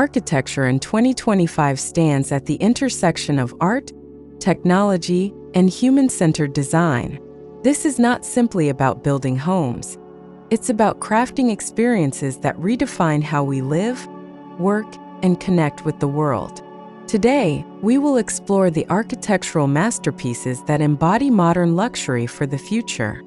architecture in 2025 stands at the intersection of art, technology, and human-centered design. This is not simply about building homes. It's about crafting experiences that redefine how we live, work, and connect with the world. Today, we will explore the architectural masterpieces that embody modern luxury for the future.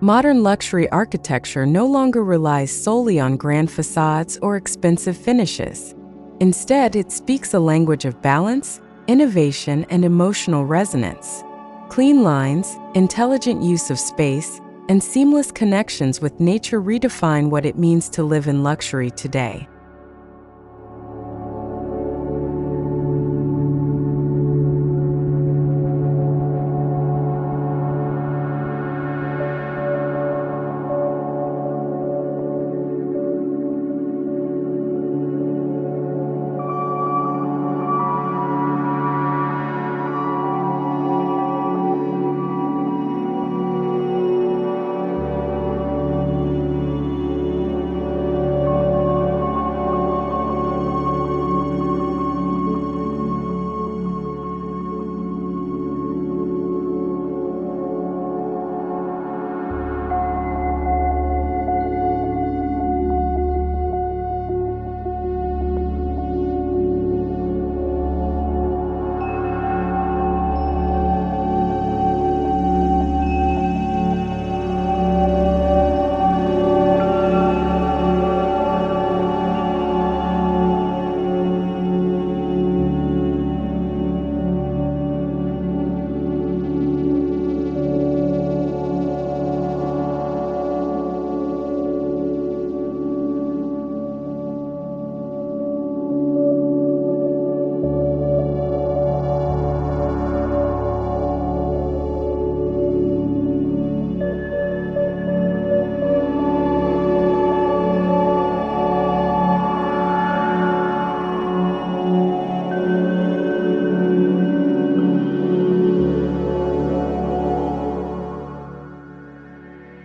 Modern luxury architecture no longer relies solely on grand facades or expensive finishes. Instead, it speaks a language of balance, innovation, and emotional resonance. Clean lines, intelligent use of space, and seamless connections with nature redefine what it means to live in luxury today.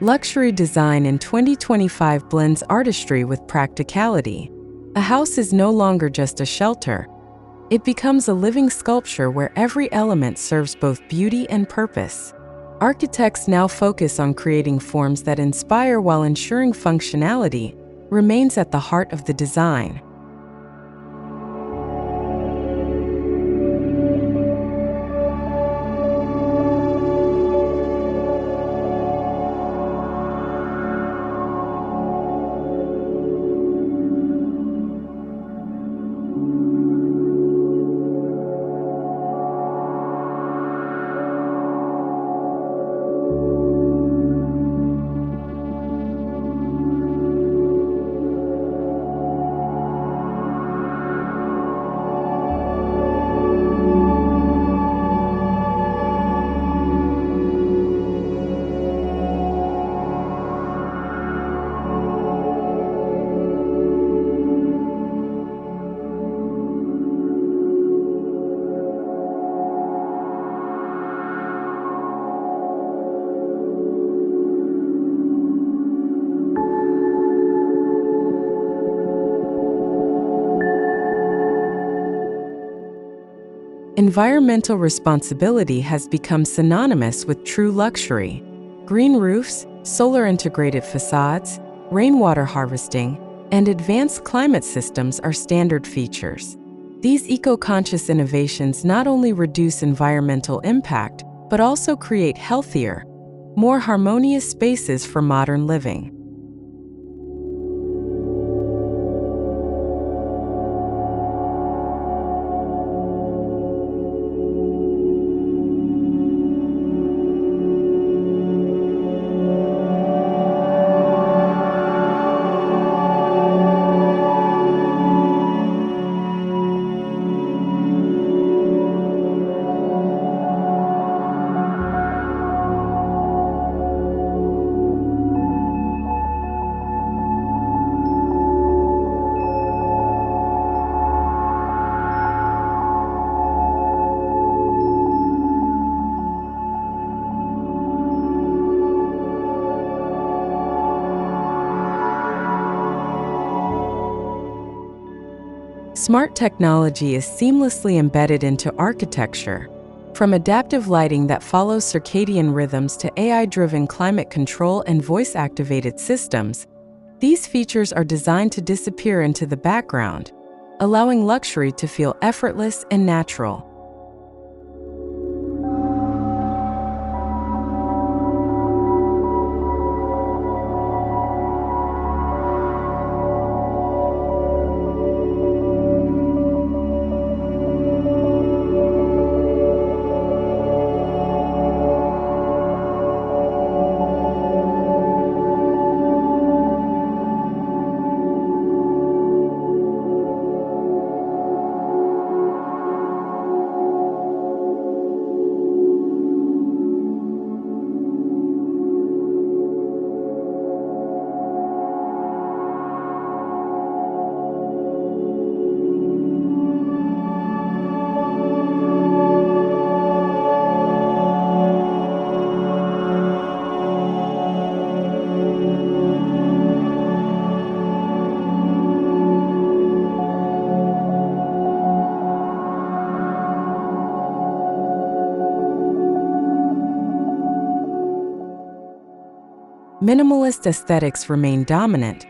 Luxury design in 2025 blends artistry with practicality. A house is no longer just a shelter. It becomes a living sculpture where every element serves both beauty and purpose. Architects now focus on creating forms that inspire while ensuring functionality remains at the heart of the design. Environmental responsibility has become synonymous with true luxury. Green roofs, solar-integrated facades, rainwater harvesting, and advanced climate systems are standard features. These eco-conscious innovations not only reduce environmental impact, but also create healthier, more harmonious spaces for modern living. Smart technology is seamlessly embedded into architecture. From adaptive lighting that follows circadian rhythms to AI-driven climate control and voice-activated systems, these features are designed to disappear into the background, allowing luxury to feel effortless and natural. Minimalist aesthetics remain dominant,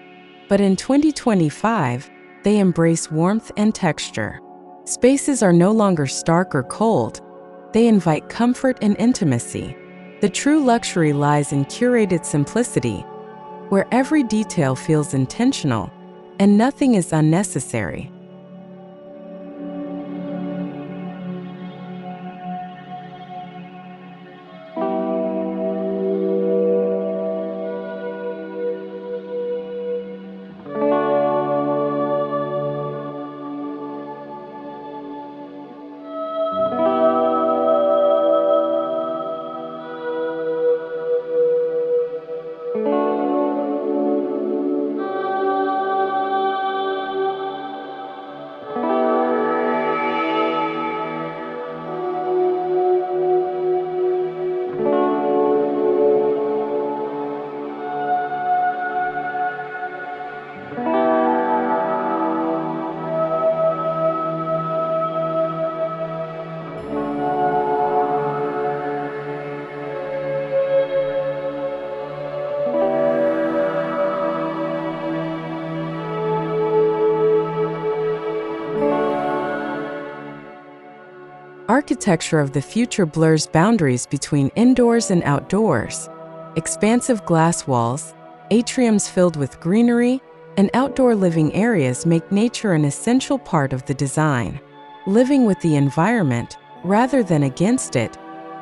but in 2025, they embrace warmth and texture. Spaces are no longer stark or cold. They invite comfort and intimacy. The true luxury lies in curated simplicity, where every detail feels intentional and nothing is unnecessary. Architecture of the future blurs boundaries between indoors and outdoors. Expansive glass walls, atriums filled with greenery, and outdoor living areas make nature an essential part of the design. Living with the environment, rather than against it,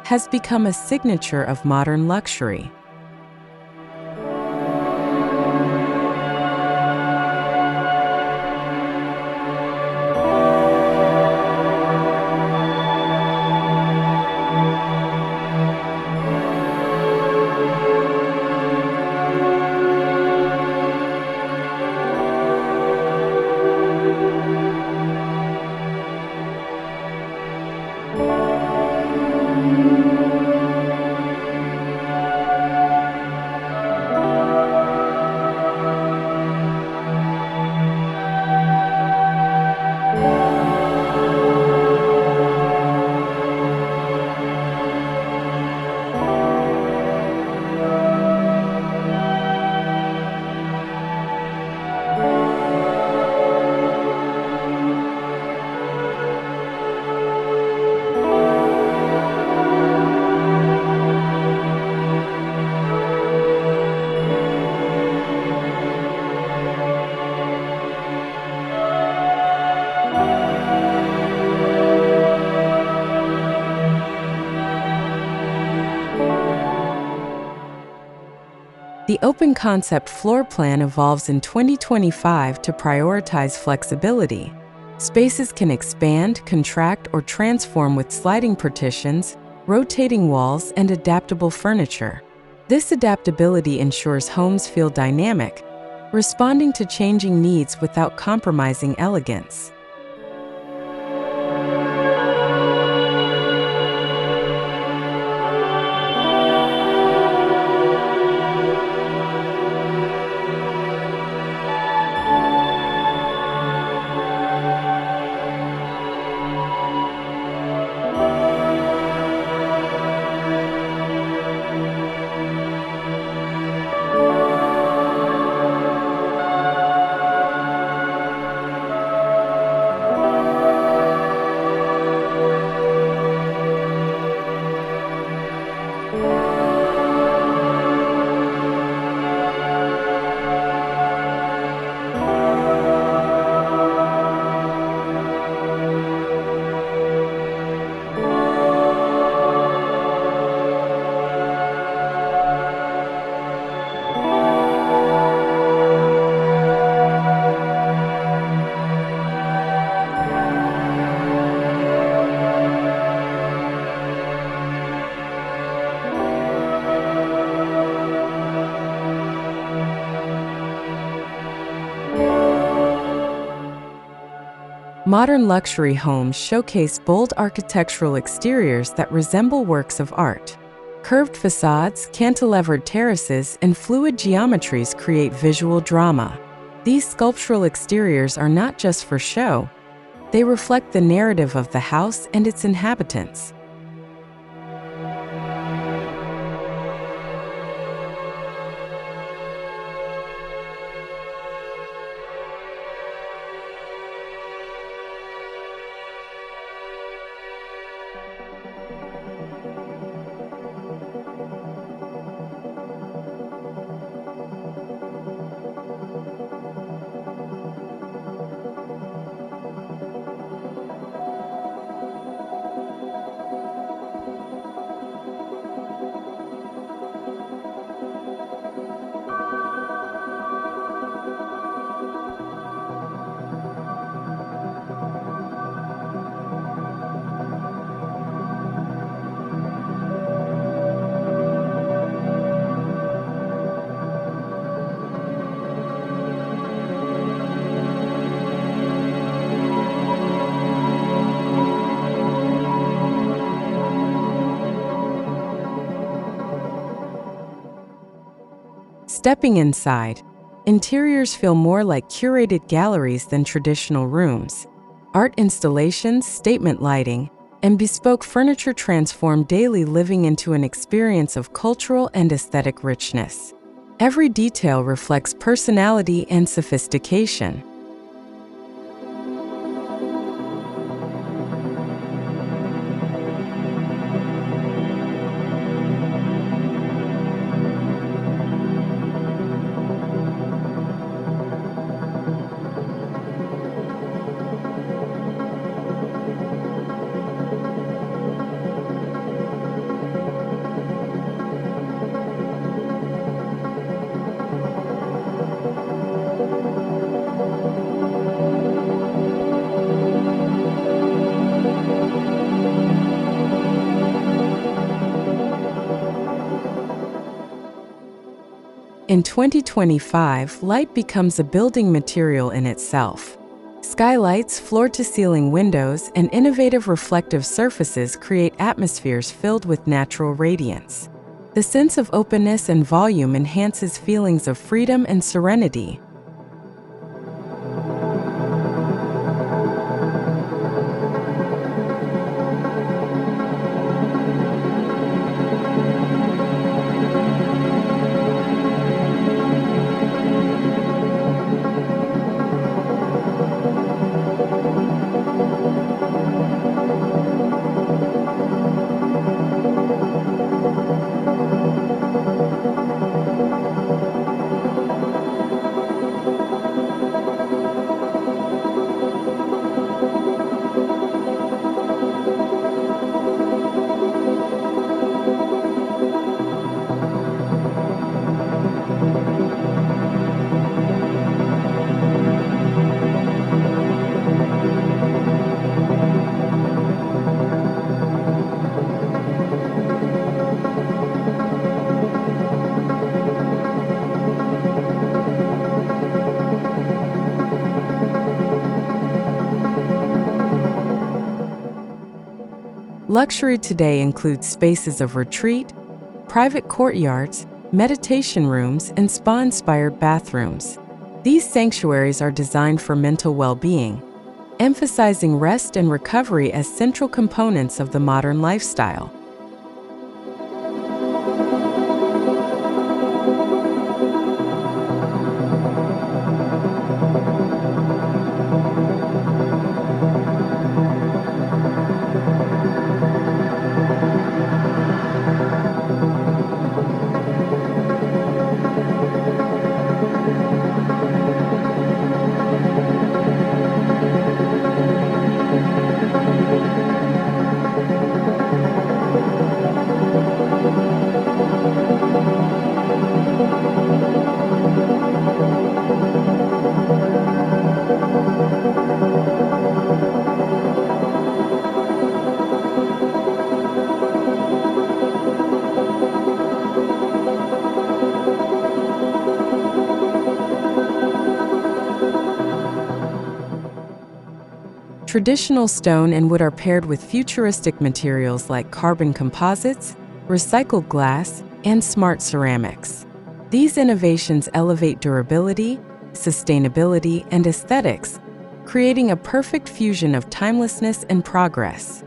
has become a signature of modern luxury. The open concept floor plan evolves in 2025 to prioritize flexibility. Spaces can expand, contract, or transform with sliding partitions, rotating walls, and adaptable furniture. This adaptability ensures homes feel dynamic, responding to changing needs without compromising elegance. Modern luxury homes showcase bold architectural exteriors that resemble works of art. Curved facades, cantilevered terraces, and fluid geometries create visual drama. These sculptural exteriors are not just for show, they reflect the narrative of the house and its inhabitants. Stepping inside, interiors feel more like curated galleries than traditional rooms. Art installations, statement lighting, and bespoke furniture transform daily living into an experience of cultural and aesthetic richness. Every detail reflects personality and sophistication. In 2025, light becomes a building material in itself. Skylights, floor-to-ceiling windows, and innovative reflective surfaces create atmospheres filled with natural radiance. The sense of openness and volume enhances feelings of freedom and serenity. Luxury today includes spaces of retreat, private courtyards, meditation rooms, and spa-inspired bathrooms. These sanctuaries are designed for mental well-being, emphasizing rest and recovery as central components of the modern lifestyle. Traditional stone and wood are paired with futuristic materials like carbon composites, recycled glass, and smart ceramics. These innovations elevate durability, sustainability, and aesthetics, creating a perfect fusion of timelessness and progress.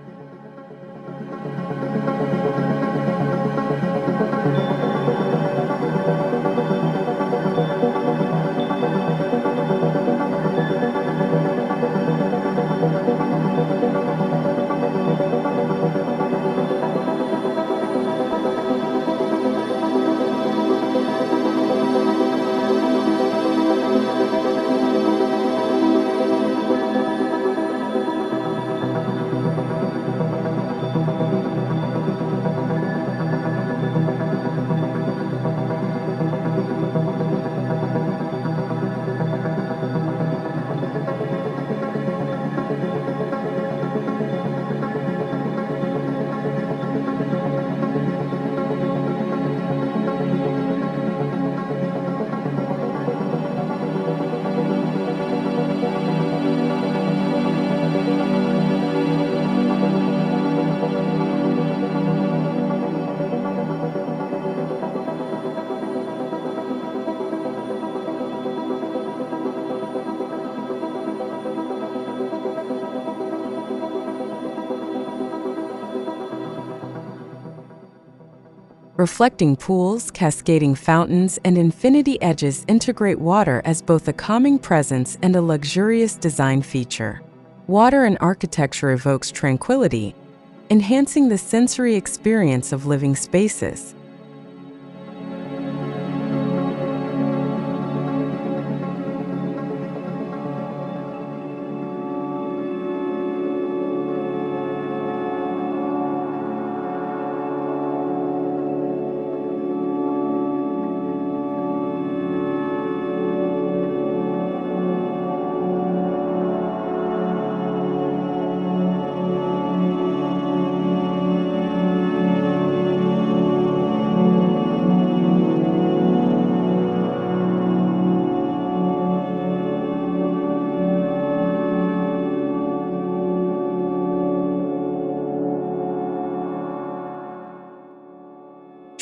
Reflecting pools, cascading fountains, and infinity edges integrate water as both a calming presence and a luxurious design feature. Water in architecture evokes tranquility, enhancing the sensory experience of living spaces.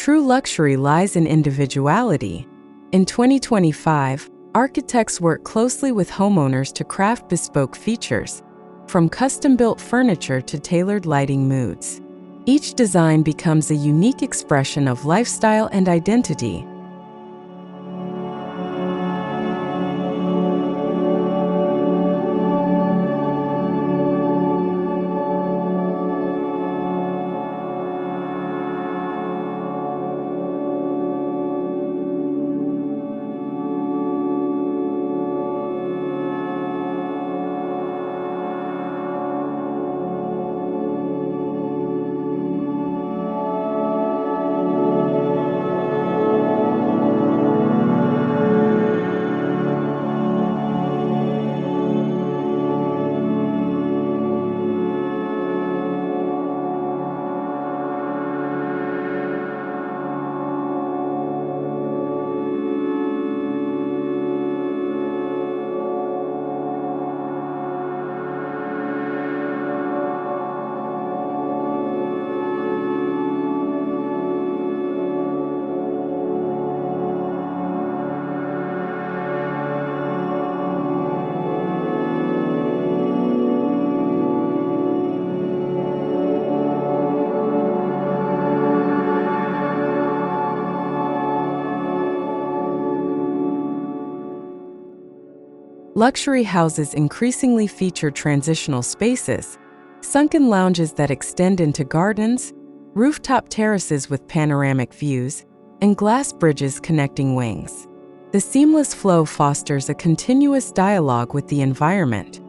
True luxury lies in individuality. In 2025, architects work closely with homeowners to craft bespoke features, from custom-built furniture to tailored lighting moods. Each design becomes a unique expression of lifestyle and identity. Luxury houses increasingly feature transitional spaces, sunken lounges that extend into gardens, rooftop terraces with panoramic views, and glass bridges connecting wings. The seamless flow fosters a continuous dialogue with the environment.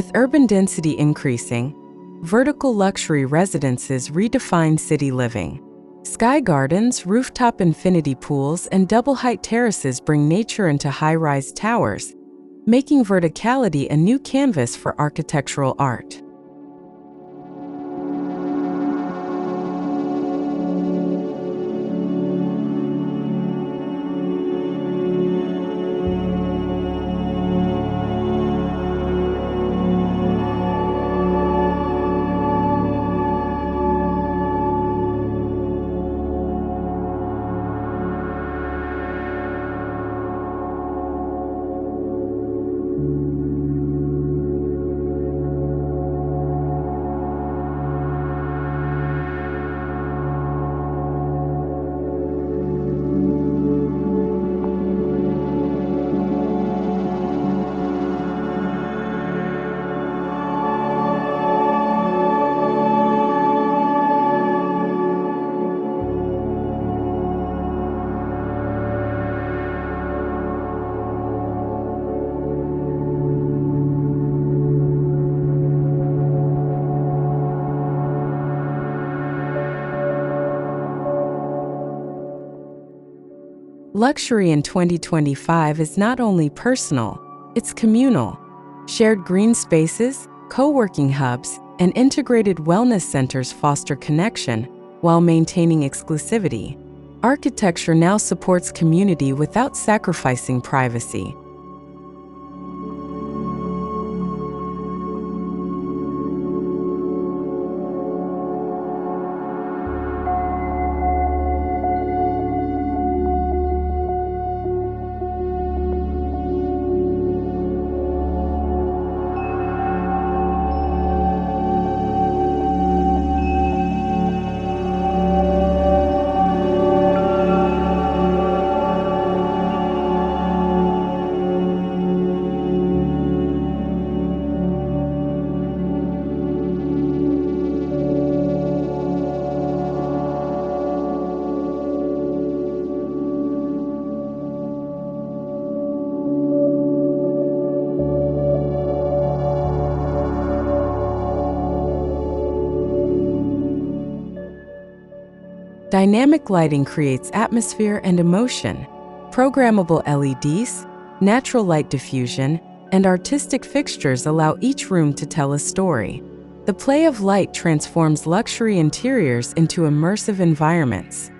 With urban density increasing, vertical luxury residences redefine city living. Sky gardens, rooftop infinity pools, and double-height terraces bring nature into high-rise towers, making verticality a new canvas for architectural art. Luxury in 2025 is not only personal, it's communal. Shared green spaces, co-working hubs, and integrated wellness centers foster connection while maintaining exclusivity. Architecture now supports community without sacrificing privacy. Dynamic lighting creates atmosphere and emotion. Programmable LEDs, natural light diffusion, and artistic fixtures allow each room to tell a story. The play of light transforms luxury interiors into immersive environments.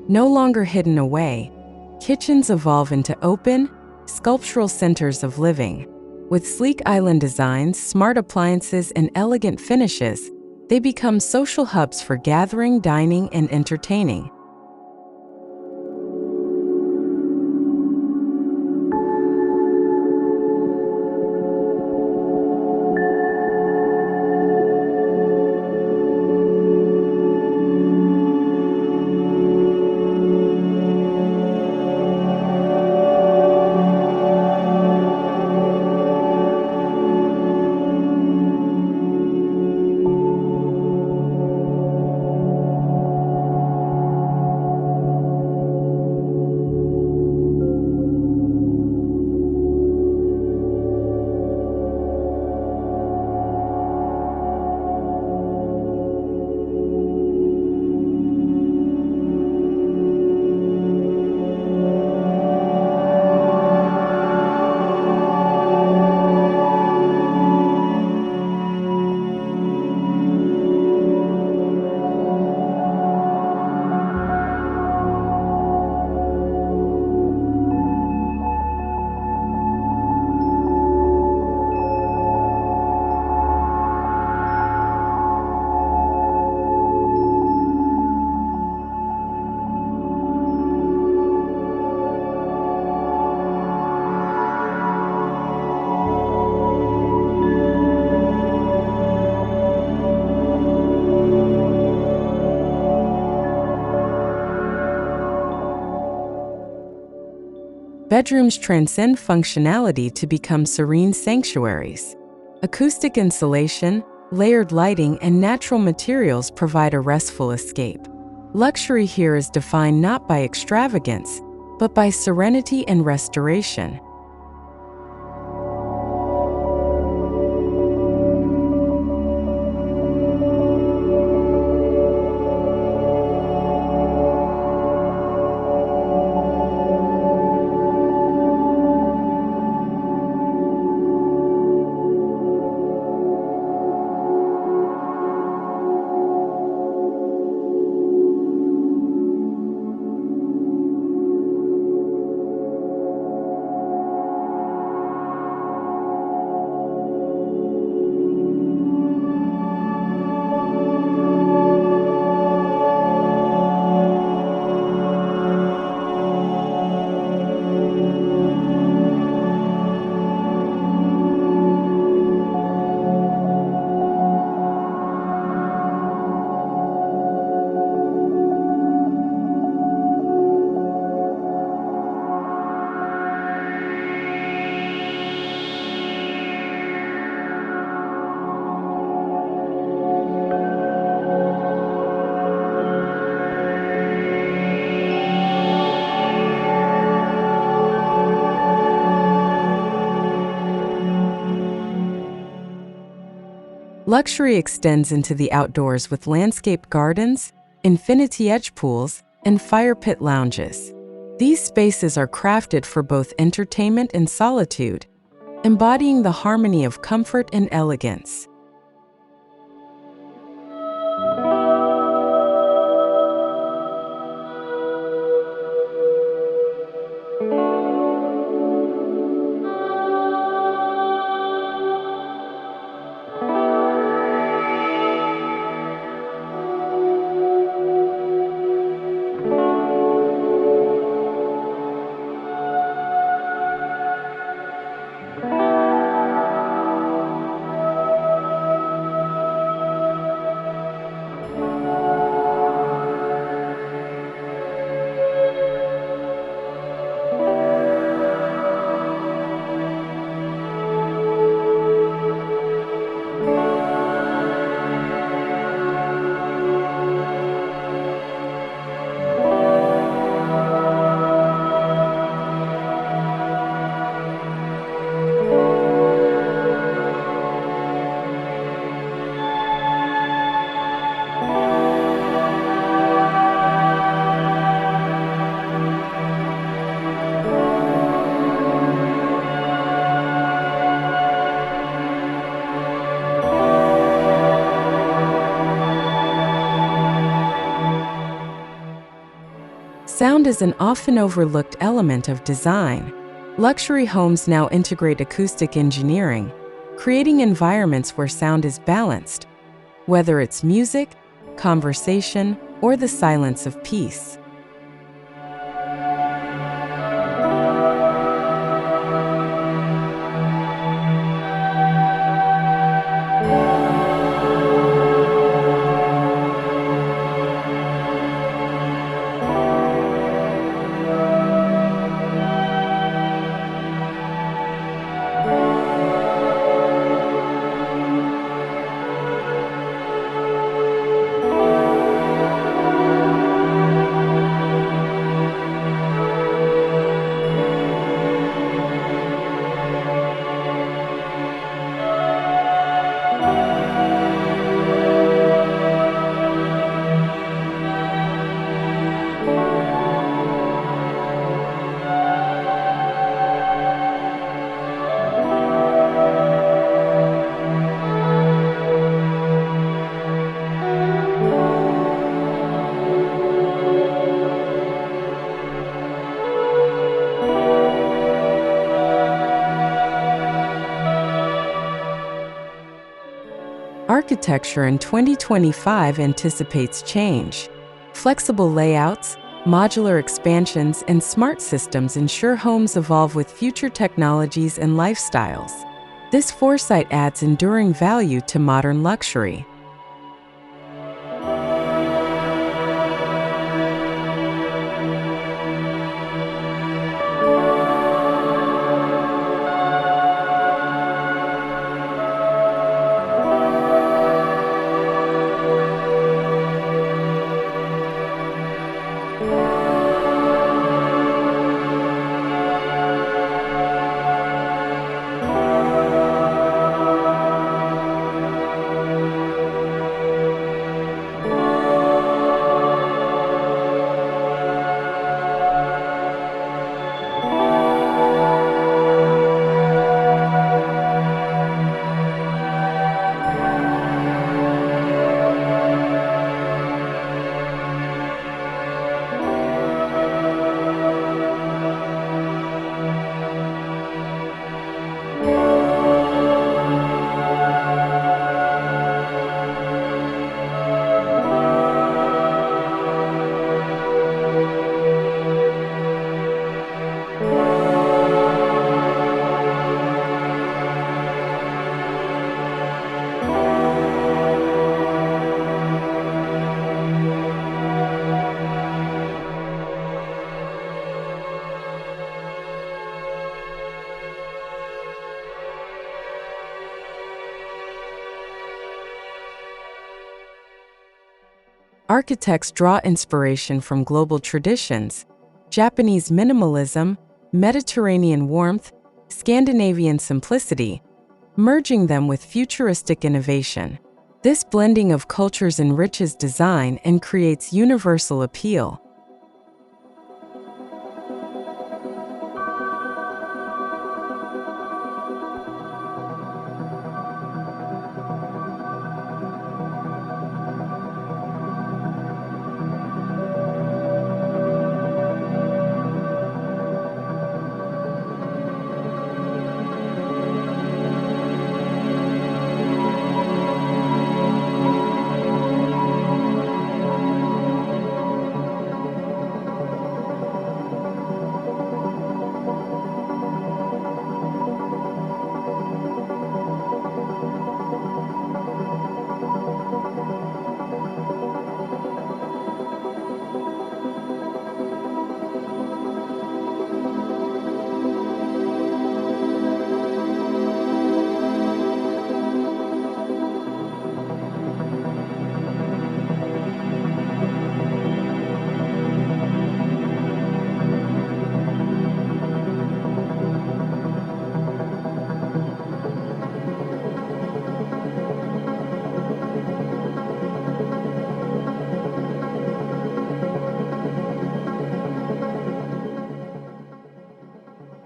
No longer hidden away, kitchens evolve into open, sculptural centers of living. With sleek island designs, smart appliances, and elegant finishes, they become social hubs for gathering, dining, and entertaining. Bedrooms transcend functionality to become serene sanctuaries. Acoustic insulation, layered lighting, and natural materials provide a restful escape. Luxury here is defined not by extravagance, but by serenity and restoration. Luxury extends into the outdoors with landscape gardens, infinity edge pools, and fire pit lounges. These spaces are crafted for both entertainment and solitude, embodying the harmony of comfort and elegance. Sound is an often overlooked element of design. Luxury homes now integrate acoustic engineering, creating environments where sound is balanced, whether it's music, conversation, or the silence of peace. Architecture in 2025 anticipates change. Flexible layouts, modular expansions, and smart systems ensure homes evolve with future technologies and lifestyles. This foresight adds enduring value to modern luxury. Architects draw inspiration from global traditions: Japanese minimalism, Mediterranean warmth, Scandinavian simplicity, merging them with futuristic innovation. This blending of cultures enriches design and creates universal appeal.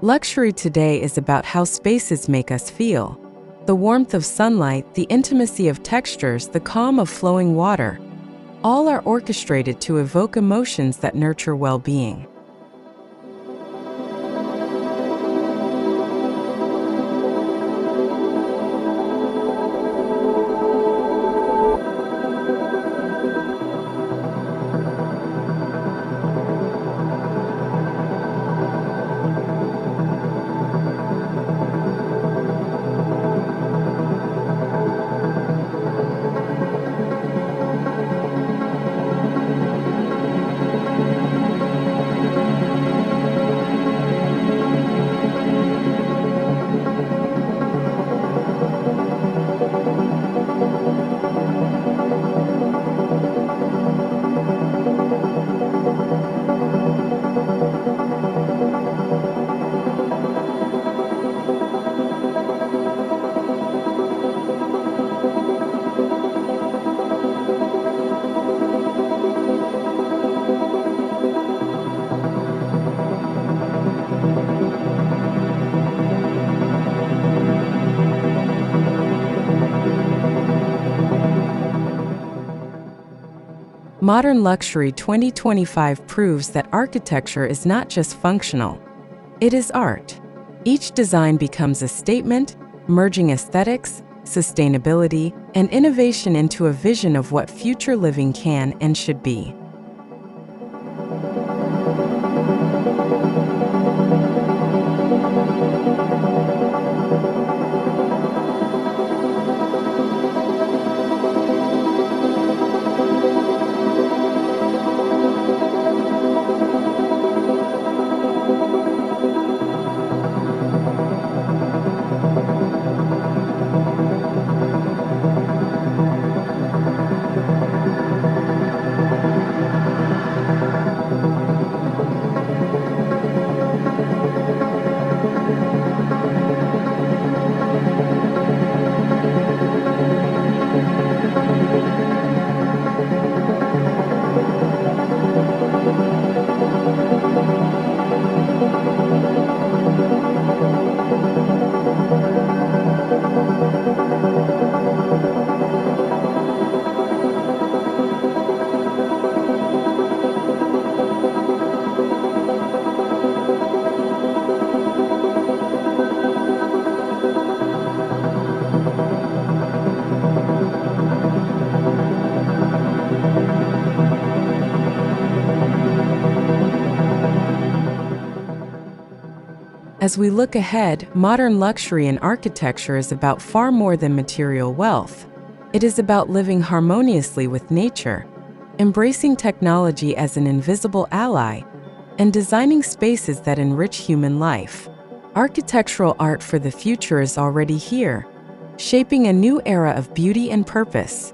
Luxury today is about how spaces make us feel. The warmth of sunlight, the intimacy of textures, the calm of flowing water, all are orchestrated to evoke emotions that nurture well-being. Modern Luxury 2025 proves that architecture is not just functional, it is art. Each design becomes a statement, merging aesthetics, sustainability, and innovation into a vision of what future living can and should be. As we look ahead, modern luxury in architecture is about far more than material wealth. It is about living harmoniously with nature, embracing technology as an invisible ally, and designing spaces that enrich human life. Architectural art for the future is already here, shaping a new era of beauty and purpose.